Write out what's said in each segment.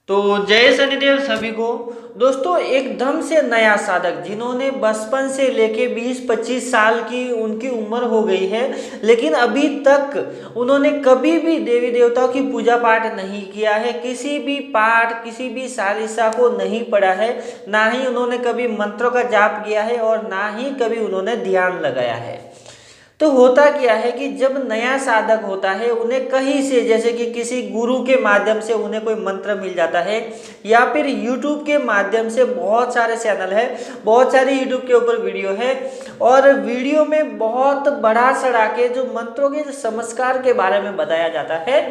तो जय शनिदेव सभी को। दोस्तों, एकदम से नया साधक जिन्होंने बचपन से लेके 20-25 साल की उनकी उम्र हो गई है, लेकिन अभी तक उन्होंने कभी भी देवी देवताओं की पूजा पाठ नहीं किया है, किसी भी पाठ किसी भी चालीसा को नहीं पढ़ा है, ना ही उन्होंने कभी मंत्रों का जाप किया है और ना ही कभी उन्होंने ध्यान लगाया है। तो होता क्या है कि जब नया साधक होता है, उन्हें कहीं से जैसे कि किसी गुरु के माध्यम से उन्हें कोई मंत्र मिल जाता है, या फिर YouTube के माध्यम से बहुत सारे चैनल है, बहुत सारी YouTube के ऊपर वीडियो है, और वीडियो में बहुत बढ़ा चढ़ा के जो मंत्रों के चमत्कार के बारे में बताया जाता है।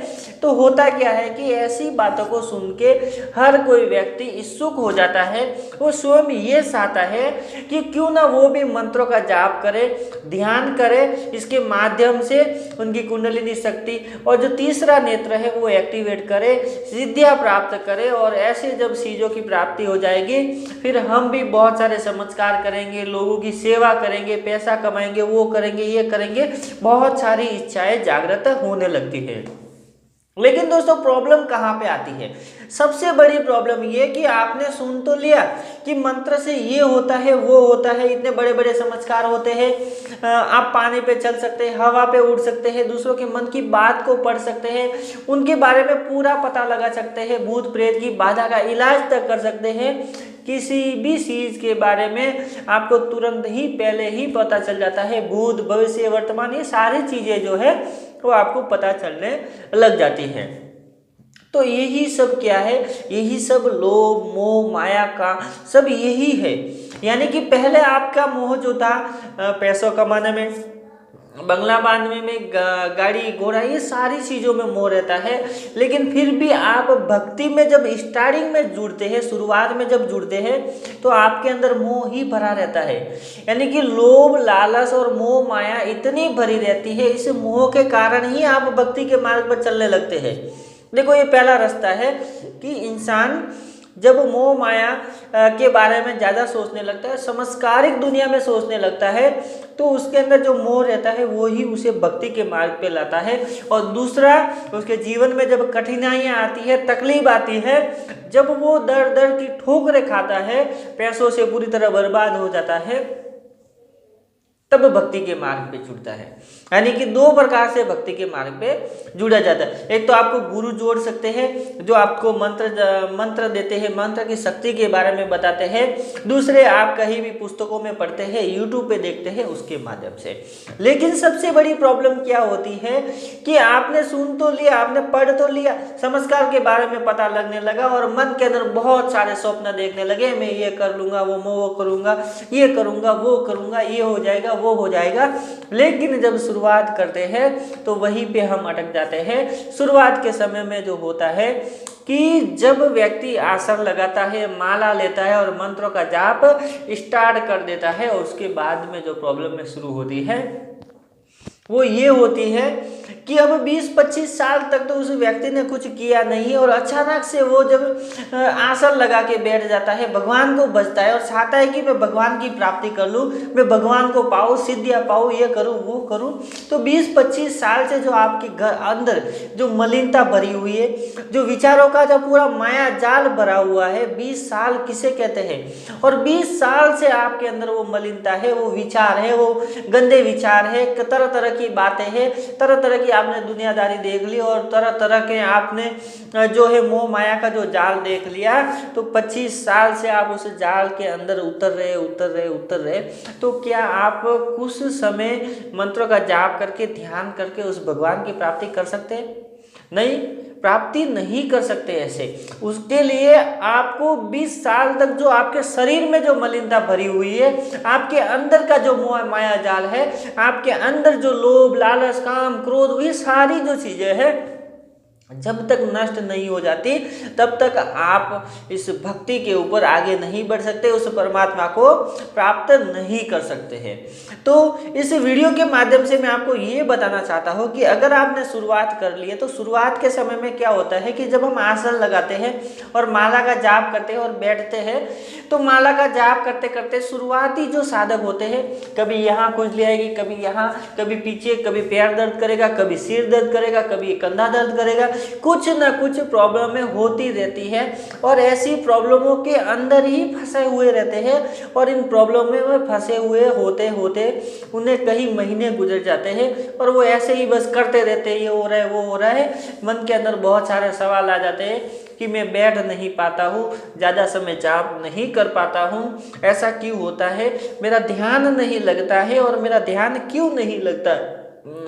तो होता क्या है कि ऐसी बातों को सुन के हर कोई व्यक्ति इच्छुक हो जाता है, वो स्वयं ये चाहता है कि क्यों ना वो भी मंत्रों का जाप करे, ध्यान करे, इसके माध्यम से उनकी कुंडलिनी शक्ति और जो तीसरा नेत्र है वो एक्टिवेट करे, सिद्धियां प्राप्त करे, और ऐसे जब चीजों की प्राप्ति हो जाएगी फिर हम भी बहुत सारे चमत्कार करेंगे, लोगों की सेवा करेंगे, पैसा कमाएंगे, वो करेंगे, ये करेंगे, बहुत सारी इच्छाएं जागृत होने लगती है। लेकिन दोस्तों, प्रॉब्लम कहाँ पे आती है? सबसे बड़ी प्रॉब्लम ये कि आपने सुन तो लिया कि मंत्र से ये होता है, वो होता है, इतने बड़े बड़े चमत्कार होते हैं, आप पानी पे चल सकते हैं, हवा पे उड़ सकते हैं, दूसरों के मन की बात को पढ़ सकते हैं, उनके बारे में पूरा पता लगा सकते हैं, भूत प्रेत की बाधा का इलाज तक कर सकते हैं, किसी भी चीज के बारे में आपको तुरंत ही पहले ही पता चल जाता है, भूत भविष्य वर्तमान ये सारी चीजें जो है वो आपको पता चलने लग जाती है। तो यही सब क्या है? यही सब लोभ मोह माया का सब यही है। यानी कि पहले आपका मोह जो था पैसों कमाने में, बंगला बांधने में, गाड़ी घोड़ा, ये सारी चीज़ों में मोह रहता है, लेकिन फिर भी आप भक्ति में जब स्टार्टिंग में जुड़ते हैं, शुरुआत में जब जुड़ते हैं, तो आपके अंदर मोह ही भरा रहता है। यानी कि लोभ लालच और मोह माया इतनी भरी रहती है, इस मोह के कारण ही आप भक्ति के मार्ग पर चलने लगते हैं। देखो, ये पहला रास्ता है कि इंसान जब मोह माया के बारे में ज़्यादा सोचने लगता है, समस्कारिक दुनिया में सोचने लगता है, तो उसके अंदर जो मोह रहता है वो ही उसे भक्ति के मार्ग पे लाता है। और दूसरा, उसके जीवन में जब कठिनाइयाँ आती है, तकलीफ आती है, जब वो दर दर की ठोकरें खाता है, पैसों से पूरी तरह बर्बाद हो जाता है, तब भक्ति के मार्ग पे जुड़ता है। यानी कि दो प्रकार से भक्ति के मार्ग पे जुड़ा जाता है। एक तो आपको गुरु जोड़ सकते हैं जो आपको मंत्र देते हैं, मंत्र की शक्ति के बारे में बताते हैं। दूसरे, आप कहीं भी पुस्तकों में पढ़ते हैं, यूट्यूब पे देखते हैं, उसके माध्यम से। लेकिन सबसे बड़ी प्रॉब्लम क्या होती है कि आपने सुन तो लिया, आपने पढ़ तो लिया, चमत्कार के बारे में पता लगने लगा और मन के अंदर बहुत सारे स्वप्न देखने लगे, मैं ये कर लूंगा, वो करूंगा, ये करूंगा, वो करूंगा, ये हो जाएगा, वो हो जाएगा। लेकिन जब शुरुआत करते हैं तो वहीं पे हम अटक जाते हैं। शुरुआत के समय में जो होता है कि जब व्यक्ति आसन लगाता है, माला लेता है और मंत्रों का जाप स्टार्ट कर देता है, और उसके बाद में जो प्रॉब्लम में शुरू होती है वो ये होती है कि अब 20-25 साल तक तो उस व्यक्ति ने कुछ किया नहीं, और अचानक से वो जब आसन लगा के बैठ जाता है, भगवान को बजता है और चाहता है कि मैं भगवान की प्राप्ति कर लूँ, मैं भगवान को पाऊँ, सिद्धियाँ पाऊँ, ये करूँ, वो करूँ। तो 20-25 साल से जो आपके घर अंदर जो मलिनता भरी हुई है, जो विचारों का जो पूरा माया जाल भरा हुआ है, 20 साल किसे कहते हैं? और 20 साल से आपके अंदर वो मलिनता है, वो विचार है, वो गंदे विचार है, तरह तरह की बातें हैं, तरह तरह की आपने दुनियादारी देख ली, और तरह तरह के आपने जो है मोह माया का जो जाल देख लिया। तो 25 साल से आप उस जाल के अंदर उतर रहे। तो क्या आप कुछ समय मंत्रों का जाप करके, ध्यान करके उस भगवान की प्राप्ति कर सकते हैं? नहीं, प्राप्ति नहीं कर सकते ऐसे। उसके लिए आपको 20 साल तक जो आपके शरीर में जो मलिनता भरी हुई है, आपके अंदर का जो मोह माया जाल है, आपके अंदर जो लोभ लालच काम क्रोध, ये सारी जो चीजें हैं, जब तक नष्ट नहीं हो जाती तब तक आप इस भक्ति के ऊपर आगे नहीं बढ़ सकते, उस परमात्मा को प्राप्त नहीं कर सकते हैं। तो इस वीडियो के माध्यम से मैं आपको ये बताना चाहता हूँ कि अगर आपने शुरुआत कर ली है, तो शुरुआत के समय में क्या होता है कि जब हम आसन लगाते हैं और माला का जाप करते हैं और बैठते हैं, तो माला का जाप करते करते शुरुआती जो साधक होते हैं, कभी यहाँ खुजली आएगी, कभी यहाँ, कभी पीछे, कभी पैर दर्द करेगा, कभी सिर दर्द करेगा, कभी कंधा दर्द करेगा, कुछ ना कुछ प्रॉब्लमें होती रहती है और ऐसी प्रॉब्लमों के अंदर ही फंसे हुए रहते हैं और इन प्रॉब्लमों में फंसे हुए होते होते उन्हें कई महीने गुजर जाते हैं और वो ऐसे ही बस करते रहते हैं, ये हो रहा है वो हो रहा है। मन के अंदर बहुत सारे सवाल आ जाते हैं कि मैं बैठ नहीं पाता हूँ, ज़्यादा समय जाप नहीं कर पाता हूँ, ऐसा क्यों होता है, मेरा ध्यान नहीं लगता है और मेरा ध्यान क्यों नहीं लगता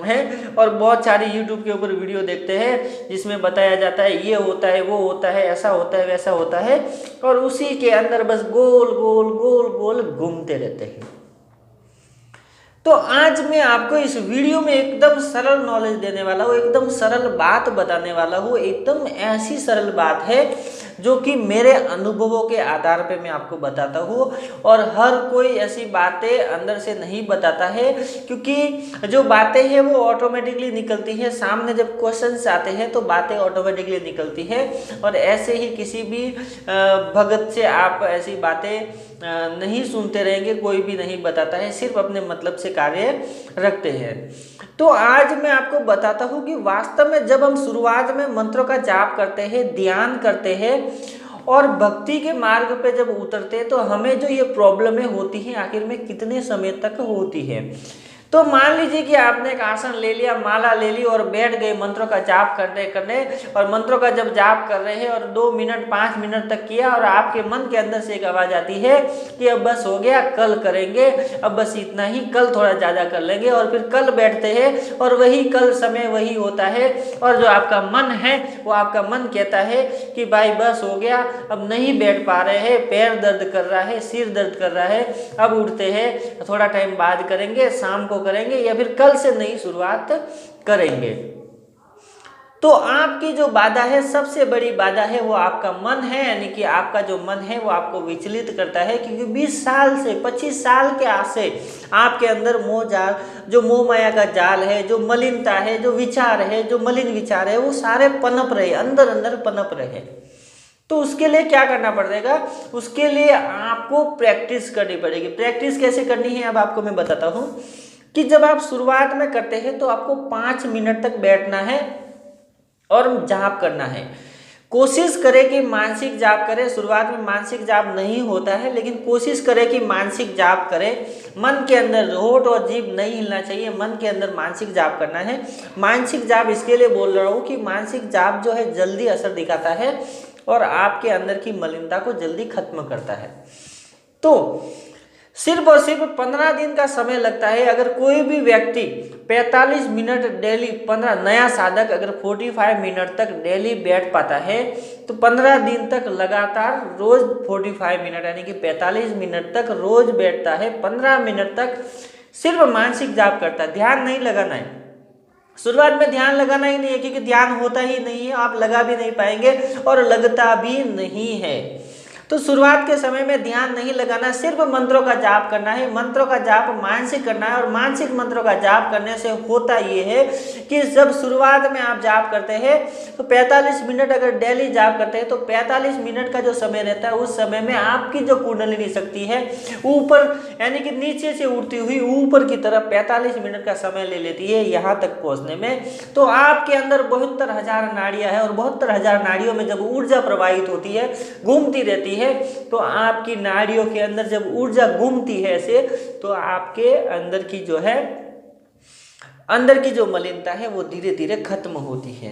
है। और बहुत सारी यूट्यूब के ऊपर वीडियो देखते हैं जिसमें बताया जाता है ये होता है वो होता है, ऐसा होता है वैसा होता है, और उसी के अंदर बस गोल गोल गोल गोल घूमते रहते हैं। तो आज मैं आपको इस वीडियो में एकदम सरल नॉलेज देने वाला हूँ, एकदम सरल बात बताने वाला हूँ, एकदम ऐसी सरल बात है जो कि मेरे अनुभवों के आधार पे मैं आपको बताता हूँ। और हर कोई ऐसी बातें अंदर से नहीं बताता है, क्योंकि जो बातें हैं वो ऑटोमेटिकली निकलती है, सामने जब क्वेश्चंस आते हैं तो बातें ऑटोमेटिकली निकलती है। और ऐसे ही किसी भी भगत से आप ऐसी बातें नहीं सुनते रहेंगे, कोई भी नहीं बताता है, सिर्फ अपने मतलब से कार्य रखते हैं। तो आज मैं आपको बताता हूँ कि वास्तव में जब हम शुरुआत में मंत्रों का जाप करते हैं, ध्यान करते हैं और भक्ति के मार्ग पे जब उतरते हैं तो हमें जो ये प्रॉब्लमें होती हैं आखिर में कितने समय तक होती है। तो मान लीजिए कि आपने एक आसन ले लिया, माला ले ली और बैठ गए मंत्रों का जाप करने और मंत्रों का जब जाप कर रहे हैं और 2 मिनट 5 मिनट तक किया और आपके मन के अंदर से एक आवाज़ आती है कि अब बस हो गया, कल करेंगे, अब बस इतना ही, कल थोड़ा ज़्यादा कर लेंगे। और फिर कल बैठते हैं और वही कल समय वही होता है और जो आपका मन है वो आपका मन कहता है कि भाई बस हो गया, अब नहीं बैठ पा रहे हैं, पैर दर्द कर रहा है, सिर दर्द कर रहा है, अब उठते हैं, थोड़ा टाइम बाद करेंगे, शाम को करेंगे या फिर कल से नई शुरुआत करेंगे। तो आपकी जो बाधा है, सबसे बड़ी बाधा है वो आपका मन है, यानी कि आपका जो मन है वो आपको विचलित करता है, क्योंकि 20 साल से 25 साल के आसे आपके अंदर मोह जाल, जो मोह माया का जाल है, जो मलिनता है, जो विचार है, जो मलिन विचार है, वो सारे पनप रहे, अंदर अंदर पनप रहे। तो उसके लिए क्या करना पड़ेगा, उसके लिए आपको प्रैक्टिस करनी पड़ेगी। प्रैक्टिस कैसे करनी है अब आपको मैं बताता हूँ कि जब आप शुरुआत में करते हैं तो आपको 5 मिनट तक बैठना है और जाप करना है। कोशिश करें कि मानसिक जाप करें। शुरुआत में मानसिक जाप नहीं होता है, लेकिन कोशिश करें कि मानसिक जाप करें। मन के अंदर होठ और जीभ नहीं हिलना चाहिए, मन के अंदर मानसिक जाप करना है। मानसिक जाप इसके लिए बोल रहा हूँ कि मानसिक जाप जो है जल्दी असर दिखाता है और आपके अंदर की मलिनता को जल्दी खत्म करता है। तो सिर्फ और सिर्फ 15 दिन का समय लगता है। अगर कोई भी व्यक्ति 45 मिनट डेली, 15 नया साधक अगर 45 मिनट तक डेली बैठ पाता है तो 15 दिन तक लगातार रोज 45 मिनट यानी कि 45 मिनट तक रोज बैठता है, 15 मिनट तक सिर्फ मानसिक जाप करता है, ध्यान नहीं लगाना है। शुरुआत में ध्यान लगाना ही नहीं है, क्योंकि ध्यान होता ही नहीं है, आप लगा भी नहीं पाएंगे और लगता भी नहीं है। तो शुरुआत के समय में ध्यान नहीं लगाना, सिर्फ मंत्रों का जाप करना है। मंत्रों का जाप मानसिक करना है और मानसिक मंत्रों का जाप करने से होता ये है कि जब शुरुआत में आप जाप करते हैं तो 45 मिनट अगर डेली जाप करते हैं तो 45 मिनट का जो समय रहता है उस समय में आपकी जो कुंडलिनी शक्ति है ऊपर यानी कि नीचे से उड़ती हुई ऊपर की तरफ 45 मिनट का समय ले लेती है यहाँ तक पहुँचने में। तो आपके अंदर 72,000 नाड़ियाँ हैं और 72,000 नाड़ियों में जब ऊर्जा प्रवाहित होती है, घूमती रहती है, तो आपकी नाड़ियों के अंदर जब ऊर्जा घूमती है ऐसे, तो आपके अंदर की जो है अंदर की जो मलिनता है वो धीरे धीरे खत्म होती है।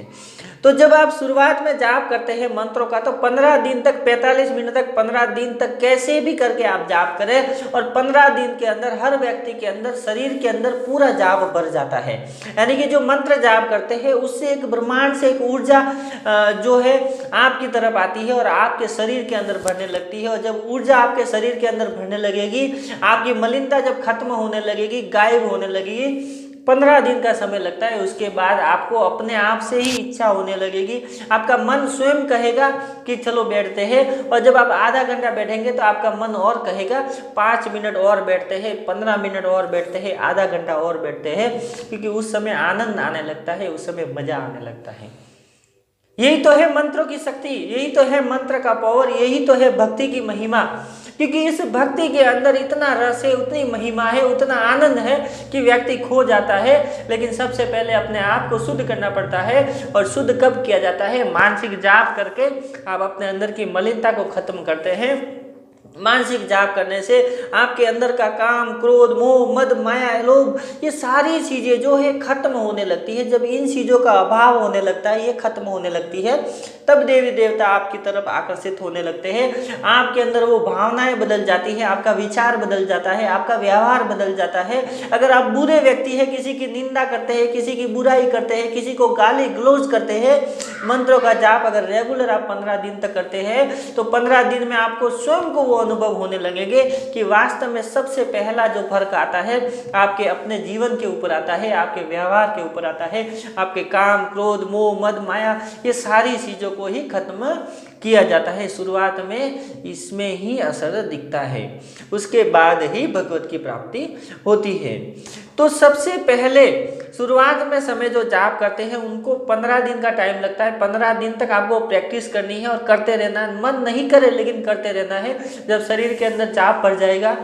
तो जब आप शुरुआत में जाप करते हैं मंत्रों का तो 15 दिन तक, 45 मिनट तक, 15 दिन तक कैसे भी करके आप जाप करें और 15 दिन के अंदर हर व्यक्ति के अंदर, शरीर के अंदर पूरा जाप भर जाता है। यानी कि जो मंत्र जाप करते हैं उससे एक ब्रह्मांड से एक ऊर्जा जो है आपकी तरफ आती है और आपके शरीर के अंदर भरने लगती है। और जब ऊर्जा आपके शरीर के अंदर भरने लगेगी, आपकी मलिनता जब खत्म होने लगेगी, गायब होने लगेगी, 15 दिन का समय लगता है। उसके बाद आपको अपने आप से ही इच्छा होने लगेगी, आपका मन स्वयं कहेगा कि चलो बैठते हैं। और जब आप आधा घंटा बैठेंगे तो आपका मन और कहेगा 5 मिनट और बैठते हैं, 15 मिनट और बैठते हैं, आधा घंटा और बैठते हैं, क्योंकि उस समय आनंद आने लगता है, उस समय मजा आने लगता है। यही तो है मंत्रों की शक्ति, यही तो है मंत्र का पावर, यही तो है भक्ति की महिमा। क्योंकि इस भक्ति के अंदर इतना रस है, उतनी महिमा है, उतना आनंद है कि व्यक्ति खो जाता है। लेकिन सबसे पहले अपने आप को शुद्ध करना पड़ता है, और शुद्ध कब किया जाता है? मानसिक जाप करके आप अपने अंदर की मलिनता को खत्म करते हैं। मानसिक जाप करने से आपके अंदर का काम, क्रोध, मोह, मद, माया, लोभ, ये सारी चीज़ें जो है खत्म होने लगती है। जब इन चीज़ों का अभाव होने लगता है, ये खत्म होने लगती है, तब देवी देवता आपकी तरफ आकर्षित होने लगते हैं। आपके अंदर वो भावनाएं बदल जाती है, आपका विचार बदल जाता है, आपका व्यवहार बदल जाता है। अगर आप बुरे व्यक्ति हैं, किसी की निंदा करते हैं, किसी की बुराई करते हैं, किसी को गाली गलौज करते हैं, मंत्रों का जाप अगर रेगुलर आप 15 दिन तक करते हैं, तो 15 दिन में आपको स्वयं को वो अनुभव होने लगेंगे कि वास्तव में सबसे पहला जो फर्क आता है आपके अपने जीवन के ऊपर आता है, आपके व्यवहार के ऊपर आता है। आपके काम, क्रोध, मोह, मद, माया, ये सारी चीज़ों को ही खत्म किया जाता है। शुरुआत में इसमें ही असर दिखता है, उसके बाद ही भगवत की प्राप्ति होती है। तो सबसे पहले शुरुआत में समय जो जाप करते हैं उनको 15 दिन का टाइम लगता है। 15 दिन तक आपको प्रैक्टिस करनी है और करते रहना है। मन नहीं करे लेकिन करते रहना है। जब शरीर के अंदर चाप पड़ जाएगा,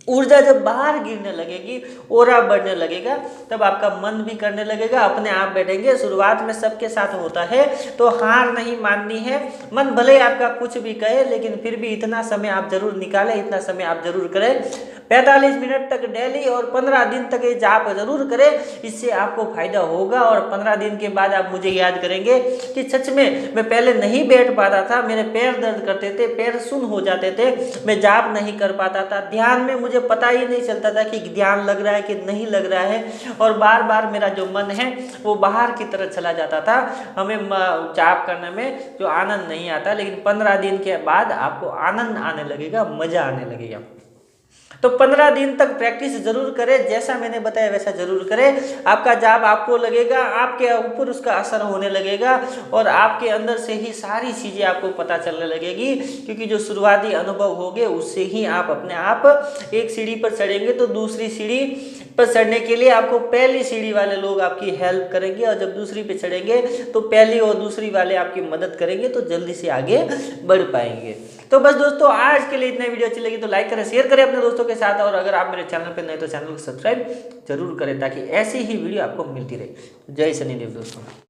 ऊर्जा जब बाहर गिरने लगेगी, ओरा बढ़ने लगेगा, तब आपका मन भी करने लगेगा, अपने आप बैठेंगे। शुरुआत में सबके साथ होता है, तो हार नहीं माननी है। मन भले आपका कुछ भी कहे, लेकिन फिर भी इतना समय आप जरूर निकालें, इतना समय आप जरूर करें। 45 मिनट तक डेली और 15 दिन तक ये जाप जरूर करें, इससे आपको फायदा होगा। और 15 दिन के बाद आप मुझे याद करेंगे कि सच में मैं पहले नहीं बैठ पाता था, मेरे पैर दर्द करते थे, पैर सुन्न हो जाते थे, मैं जाप नहीं कर पाता था, ध्यान में मुझे पता ही नहीं चलता था कि ध्यान लग रहा है कि नहीं लग रहा है, और बार बार मेरा जो मन है वो बाहर की तरफ चला जाता था। हमें जाप करने में जो आनंद नहीं आता, लेकिन 15 दिन के बाद आपको आनंद आने लगेगा, मजा आने लगेगा। तो 15 दिन तक प्रैक्टिस जरूर करें, जैसा मैंने बताया वैसा जरूर करें। आपका जाप आपको लगेगा, आपके ऊपर उसका असर होने लगेगा, और आपके अंदर से ही सारी चीज़ें आपको पता चलने लगेगी। क्योंकि जो शुरुआती अनुभव होंगे उससे ही आप अपने आप एक सीढ़ी पर चढ़ेंगे, तो दूसरी सीढ़ी पर चढ़ने के लिए आपको पहली सीढ़ी वाले लोग आपकी हेल्प करेंगे, और जब दूसरी पे चढ़ेंगे तो पहली और दूसरी वाले आपकी मदद करेंगे, तो जल्दी से आगे बढ़ पाएंगे। तो बस दोस्तों, आज के लिए इतना। वीडियो अच्छी लगी तो लाइक करें, शेयर करें अपने दोस्तों के साथ, और अगर आप मेरे चैनल पर नए तो चैनल को सब्सक्राइब जरूर करें, ताकि ऐसी ही वीडियो आपको मिलती रहे। जय शनिदेव दोस्तों।